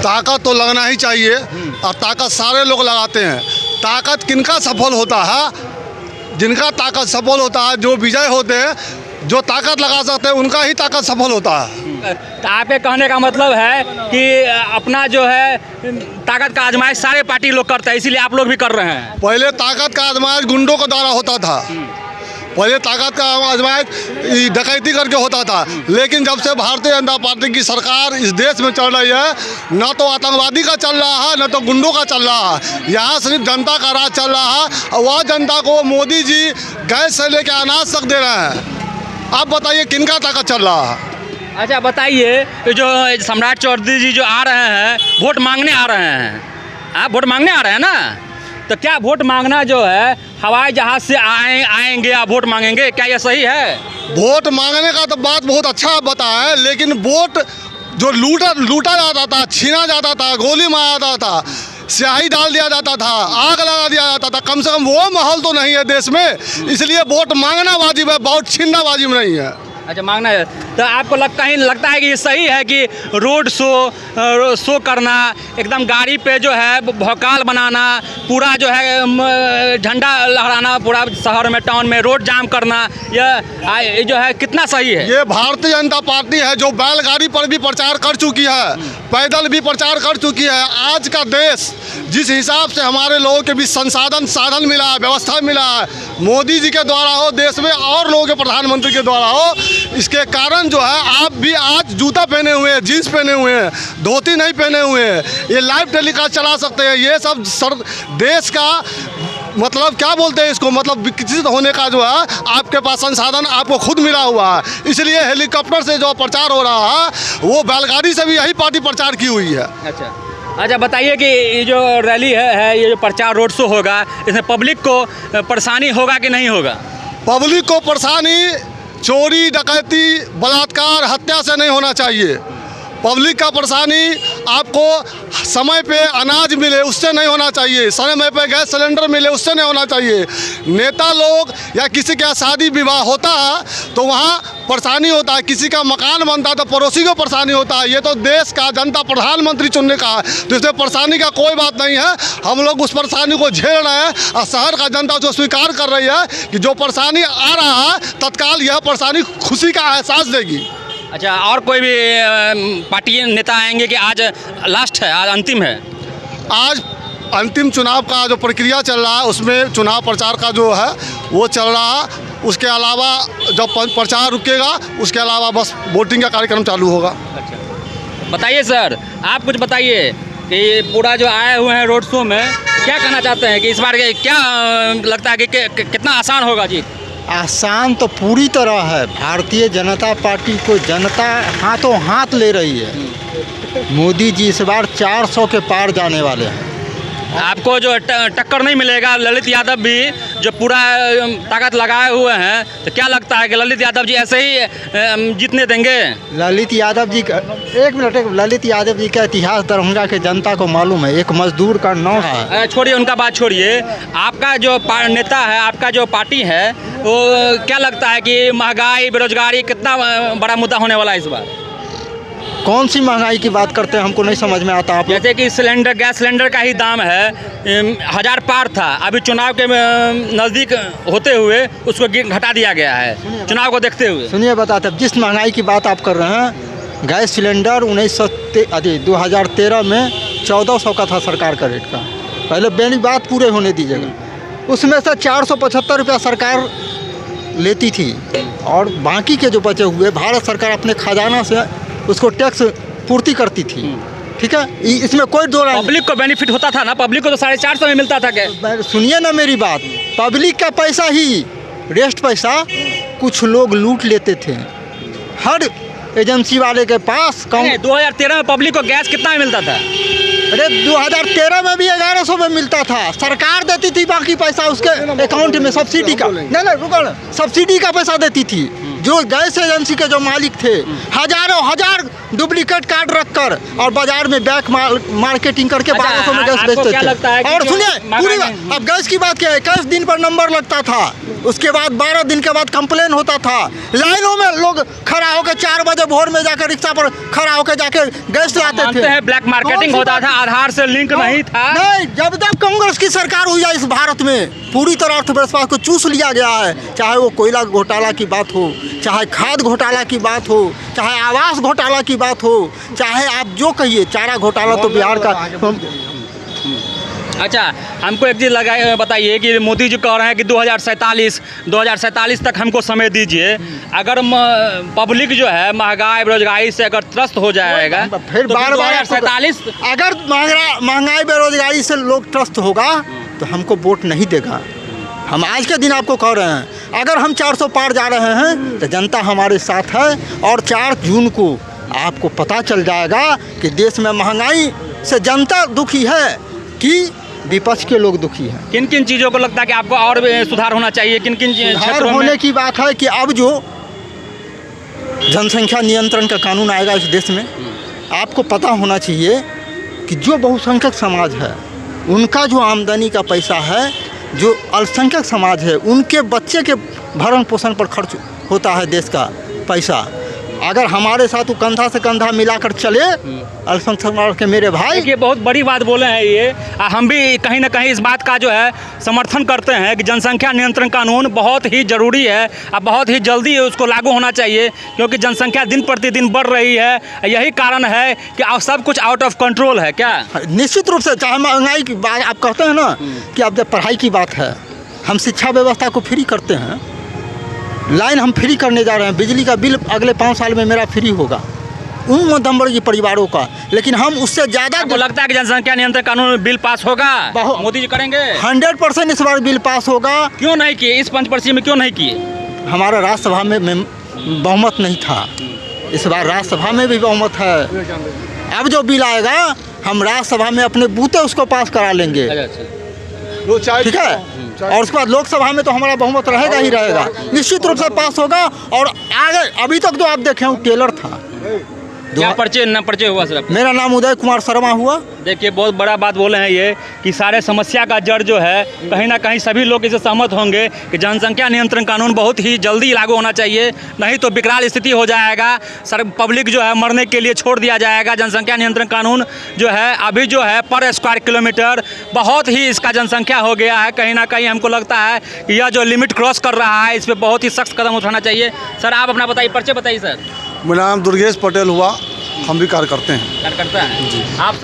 ताकत तो लगना ही चाहिए, और ताकत सारे लोग लगाते हैं। ताकत किनका सफल होता है? जिनका ताकत सफल होता है, जो विजय होते हैं, जो ताकत लगा सकते हैं, उनका ही ताकत सफल होता है। तो आपके कहने का मतलब है कि अपना जो है ताकत का आजमाइश सारे पार्टी लोग करते हैं, इसीलिए आप लोग भी कर रहे हैं। पहले ताकत का आजमाइश गुंडों के द्वारा होता था, पहले ताकत का आजमाइश डकैती करके होता था। लेकिन जब से भारतीय जनता पार्टी की सरकार इस देश में चल रही है, न तो आतंकवादी का चल रहा है, न तो गुंडों का चल रहा है। यहाँ सिर्फ जनता का राज चल रहा है, और वह जनता को मोदी जी गैस से लेकर अनाज तक दे रहे हैं। आप बताइए किनका ताकत चल रहा है? अच्छा बताइए, जो सम्राट चौधरी जी जो आ रहे हैं वोट मांगने आ रहे हैं, आप वोट मांगने आ रहे हैं ना, तो क्या वोट मांगना जो है हवाई जहाज़ से आएंगे आप वोट मांगेंगे, क्या ये सही है? वोट मांगने का तो बात बहुत अच्छा बताया, लेकिन वोट जो लूटा जाता था, छीना जाता था, गोली मारा जाता था, स्याही डाल दिया जाता था, आग लगा दिया जाता था, कम से कम वो माहौल तो नहीं है देश में। इसलिए वोट मांगना वाजिब है, वोट छीनना वाजिब नहीं है। अच्छा मांगना है, तो आपको लगता है कि ये सही है कि रोड शो करना, एकदम गाड़ी पे जो है भौकाल बनाना, पूरा जो है झंडा लहराना पूरा शहर में, टाउन में रोड जाम करना, ये जो है कितना सही है? ये भारतीय जनता पार्टी है जो बैलगाड़ी पर भी प्रचार कर चुकी है, पैदल भी प्रचार कर चुकी है। आज का देश जिस हिसाब से हमारे लोगों के बीच साधन मिला है, व्यवस्था मिला है, मोदी जी के द्वारा हो, देश में और लोगों के प्रधानमंत्री के द्वारा हो, इसके कारण जो है आप भी आज जूता पहने हुए हैं, जीन्स पहने हुए हैं, धोती नहीं पहने हुए हैं, ये लाइव टेलीकास्ट चला सकते हैं। ये सब देश का मतलब क्या बोलते हैं इसको, मतलब विकसित होने का जो है आपके पास संसाधन आपको खुद मिला हुआ है। इसलिए हेलीकॉप्टर से जो प्रचार हो रहा है वो बैलगाड़ी से भी यही पार्टी प्रचार की हुई है। अच्छा बताइए कि ये जो रैली है ये जो प्रचार रोड शो होगा, इसमें पब्लिक को परेशानी होगा कि नहीं होगा? पब्लिक को परेशानी चोरी डकैती बलात्कार हत्या से नहीं होना चाहिए। पब्लिक का परेशानी आपको समय पे अनाज मिले उससे नहीं होना चाहिए, समय पे गैस सिलेंडर मिले उससे नहीं होना चाहिए। नेता लोग या किसी का शादी विवाह होता है तो वहाँ परेशानी होता है, किसी का मकान बनता है तो पड़ोसी को परेशानी होता है। ये तो देश का जनता प्रधानमंत्री चुनने का है, तो इसमें परेशानी का कोई बात नहीं है। हम लोग उस परेशानी को झेल रहे हैं, और शहर का जनता जो स्वीकार कर रही है कि जो परेशानी आ रहा है तत्काल यह परेशानी खुशी का एहसास देगी। अच्छा, और कोई भी पार्टी नेता आएंगे कि आज लास्ट है, आज अंतिम है? आज अंतिम चुनाव का जो प्रक्रिया चल रहा है उसमें चुनाव प्रचार का जो है वो चल रहा है। उसके अलावा जब प्रचार रुकेगा उसके अलावा बस वोटिंग का कार्यक्रम चालू होगा। अच्छा बताइए सर, आप कुछ बताइए कि पूरा जो आए हुए हैं रोड शो में क्या कहना चाहते हैं कि इस बार क्या लगता है कि कितना आसान होगा जी? आसान तो पूरी तरह है। भारतीय जनता पार्टी को जनता हाथों हाथ ले रही है। मोदी जी इस बार 400 के पार जाने वाले हैं। आपको जो टक्कर नहीं मिलेगा, ललित यादव भी जो पूरा ताकत लगाए हुए हैं, तो क्या लगता है कि ललित यादव जी ऐसे ही जीतने देंगे? ललित यादव जी का ललित यादव जी का इतिहास दरभंगा के जनता को मालूम है। एक मजदूर का नाम है। छोड़िए उनका बात छोड़िए, आपका जो नेता है, आपका जो पार्टी है, वो क्या लगता है कि महंगाई बेरोजगारी कितना बड़ा मुद्दा होने वाला है इस बार? कौन सी महंगाई की बात करते हैं, हमको नहीं समझ में आता आप लोग। जैसे कि सिलेंडर, गैस सिलेंडर का ही दाम है 1000 पार था, अभी चुनाव के नज़दीक होते हुए उसको घटा दिया गया है चुनाव को देखते हुए। सुनिए बताते हैं, जिस महंगाई की बात आप कर रहे हैं, गैस सिलेंडर 2013 में 1400 का था सरकार का रेट का। पहले मेरी बात पूरे होने दीजिएगा। उसमें से 475 रुपया सरकार लेती थी और बाकी के जो बचे हुए भारत सरकार अपने खजाना से उसको टैक्स पूर्ति करती थी। ठीक है, इसमें कोई दो राय। पब्लिक को बेनिफिट होता था ना, पब्लिक को तो 450 में मिलता था। क्या सुनिए ना मेरी बात, पब्लिक का पैसा ही, रेस्ट पैसा कुछ लोग लूट लेते थे। हर एजेंसी वाले के पास कम। 2013 में पब्लिक को गैस कितना में मिलता था? अरे 2013 में भी 1100 में मिलता था, सरकार देती थी, बाकी पैसा उसके अकाउंट में सब्सिडी का, नहीं रुको ना, सब्सिडी का पैसा देती थी। जो गैस एजेंसी के जो मालिक थे, हजार डुप्लीकेट कार्ड रखकर और बाजार में बैक मार्केटिंग करके 1200 में गैस बेचते थे। और सुनिए पूरी बात, अब गैस की बात क्या है, 21 दिन पर नंबर लगता था, उसके बाद 12 दिन के बाद कंप्लेन होता था, लाइनों में लोग खड़ा होकर 4 बजे भोर में जाकर रिक्शा पर खड़ा होकर जाके गैस लाते थे। ब्लैक मार्केटिंग होता था, आधार से लिंक नहीं था। नहीं, जब तक कांग्रेस की सरकार हुई है इस भारत में, पूरी तरह अर्थव्यवस्था को चूस लिया गया है। चाहे वो कोयला घोटाला की बात हो, चाहे खाद्य घोटाला की बात हो, चाहे आवास घोटाला की बात हो, चाहे आप जो कहिए, चारा घोटाला तो बिहार का। अच्छा, हमको एक चीज़ बताइए कि मोदी जी कह रहे हैं कि 2047 तक हमको समय दीजिए। अगर पब्लिक जो है महंगाई बेरोजगारी से अगर त्रस्त हो जाएगा फिर तो बार 2047 अगर महंगाई बेरोजगारी से लोग त्रस्त होगा तो हमको वोट नहीं देगा। हम आज के दिन आपको कह रहे हैं, अगर हम 400 पार जा रहे हैं तो जनता हमारे साथ है। और 4 जून को आपको पता चल जाएगा कि देश में महंगाई से जनता दुखी है कि विपक्ष के लोग दुखी हैं। किन किन चीज़ों को लगता है कि आपको और सुधार होना चाहिए? किन किन सुधार होने की बात है कि अब जो जनसंख्या नियंत्रण का कानून आएगा इस देश में, आपको पता होना चाहिए कि जो बहुसंख्यक समाज है उनका जो आमदनी का पैसा है, जो अल्पसंख्यक समाज है उनके बच्चे के भरण पोषण पर खर्च होता है देश का पैसा। अगर हमारे साथ वो कंधा से कंधा मिलाकर चले अल्पसंख्यक समाज के मेरे भाई, ये बहुत बड़ी बात बोले हैं ये। हम भी कहीं ना कहीं इस बात का जो है समर्थन करते हैं कि जनसंख्या नियंत्रण कानून बहुत ही ज़रूरी है और बहुत ही जल्दी उसको लागू होना चाहिए, क्योंकि जनसंख्या दिन प्रतिदिन बढ़ रही है। यही कारण है कि सब कुछ आउट ऑफ कंट्रोल है। क्या निश्चित रूप से, चाहे महंगाई की बात आप कहते हैं ना कि अब जब पढ़ाई की बात है, हम शिक्षा व्यवस्था को फ्री करते हैं, लाइन हम फ्री करने जा रहे हैं, बिजली का बिल अगले 5 साल में मेरा फ्री होगा उन मध्यम वर्गीय परिवारों का। लेकिन हम उससे ज़्यादा, आपको लगता है कि जनसंख्या नियंत्रण कानून बिल पास होगा? मोदी जी करेंगे 100% इस बार बिल पास होगा। क्यों नहीं किए? इस पंचवर्षीय में क्यों नहीं किए? हमारा राज्यसभा में बहुमत नहीं था, इस बार राज्यसभा में भी बहुमत है। अब जो बिल आएगा हम राज्यसभा में अपने बूते उसको पास करा लेंगे। ठीक है, और उसके बाद लोकसभा में तो हमारा बहुमत रहेगा ही रहेगा, निश्चित रूप से पास होगा। और आगे अभी तक तो आप देखें वो टेलर था। क्या परिचय हुआ सर? मेरा नाम उदय कुमार शर्मा हुआ। देखिए, बहुत बड़ा बात बोले हैं ये कि सारे समस्या का जड़ जो है, कहीं ना कहीं सभी लोग इससे सहमत होंगे कि जनसंख्या नियंत्रण कानून बहुत ही जल्दी लागू होना चाहिए, नहीं तो विकराल स्थिति हो जाएगा। सर पब्लिक जो है मरने के लिए छोड़ दिया जाएगा। जनसंख्या नियंत्रण कानून जो है अभी जो है पर स्क्वायर किलोमीटर बहुत ही इसका जनसंख्या हो गया है। कहीं ना कहीं हमको लगता है कि यह जो लिमिट क्रॉस कर रहा है, इस पर बहुत ही सख्त कदम उठाना चाहिए। सर आप अपना बताइए, परिचय बताइए सर। मेरा नाम दुर्गेश पटेल हुआ, हम भी कार्य करते हैं। कार्यकर्ता हैं आप?